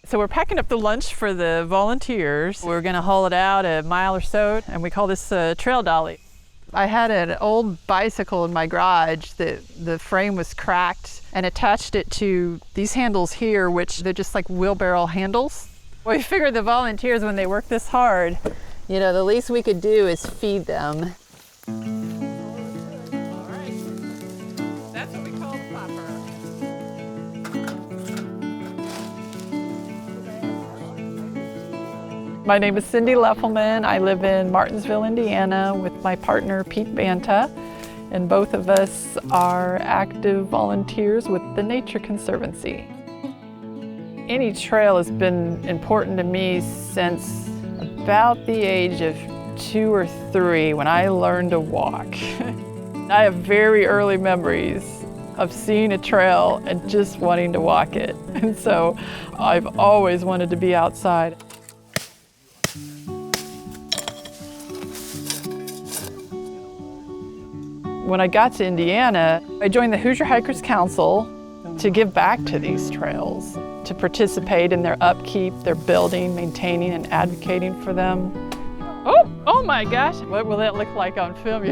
So we're packing up the lunch for the volunteers. We're gonna haul it out a mile or so, and we call this a trail dolly. I had an old bicycle in my garage that the frame was cracked, and attached it to these handles here, which they're just like wheelbarrow handles. We figured the volunteers, when they work this hard, you know, the least we could do is feed them. All right. That's what we call the popper. My name is Cindy Leffelman. I live in Martinsville, Indiana with my partner Pete Banta, and both of us are active volunteers with the Nature Conservancy. Any trail has been important to me since about the age of 2 or 3 when I learned to walk. I have very early memories of seeing a trail and just wanting to walk it. And so I've always wanted to be outside. When I got to Indiana, I joined the Hoosier Hikers Council to give back to these trails, to participate in their upkeep, their building, maintaining, and advocating for them. Oh my gosh, what will that look like on film?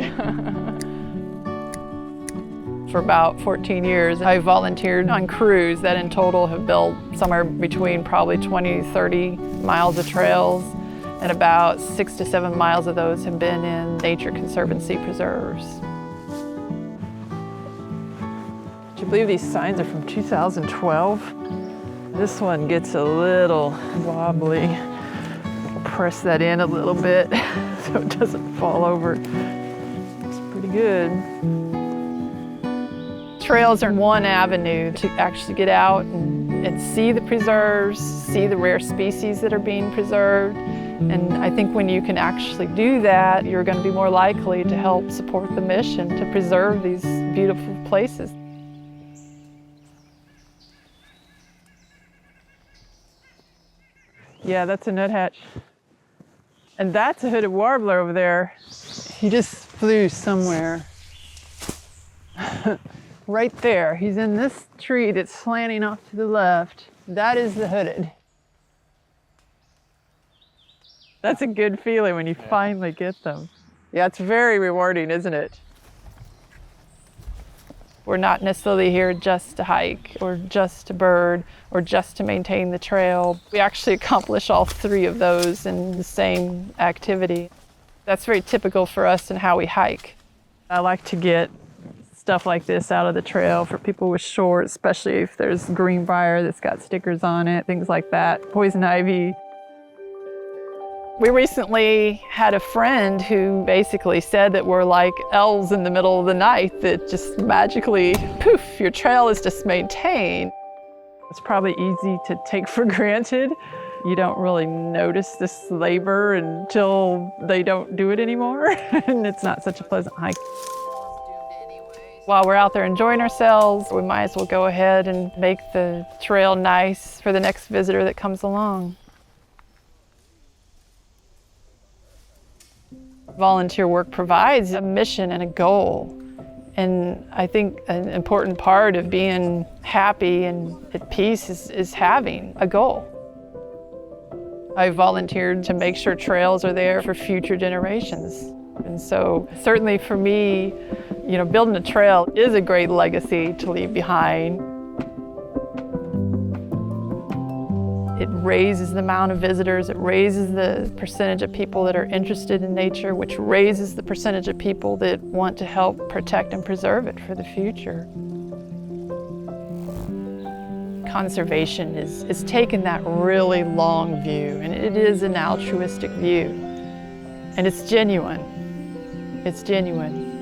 For about 14 years, I volunteered on crews that in total have built somewhere between probably 20, 30 miles of trails, and about 6 to 7 miles of those have been in Nature Conservancy preserves. I believe these signs are from 2012. This one gets a little wobbly. I'll press that in a little bit so it doesn't fall over. It's pretty good. Trails are one avenue to actually get out and see the preserves, see the rare species that are being preserved. And I think when you can actually do that, you're going to be more likely to help support the mission to preserve these beautiful places. Yeah, that's a nuthatch. And that's a hooded warbler over there. He just flew somewhere. Right there. He's in this tree that's slanting off to the left. That is the hooded. That's a good feeling when you finally get them. Yeah, it's very rewarding, isn't it? We're not necessarily here just to hike or just to bird or just to maintain the trail. We actually accomplish all 3 of those in the same activity. That's very typical for us in how we hike. I like to get stuff like this out of the trail for people with short, especially if there's greenbrier that's got stickers on it, things like that, poison ivy. We recently had a friend who basically said that we're like elves in the middle of the night that just magically, poof, your trail is just maintained. It's probably easy to take for granted. You don't really notice this labor until they don't do it anymore, and it's not such a pleasant hike. While we're out there enjoying ourselves, we might as well go ahead and make the trail nice for the next visitor that comes along. Volunteer work provides a mission and a goal. And I think an important part of being happy and at peace is having a goal. I volunteered to make sure trails are there for future generations. And so certainly for me, you know, building a trail is a great legacy to leave behind. It raises the amount of visitors, it raises the percentage of people that are interested in nature, which raises the percentage of people that want to help protect and preserve it for the future. Conservation is taking that really long view, and it is an altruistic view. And it's genuine. It's genuine.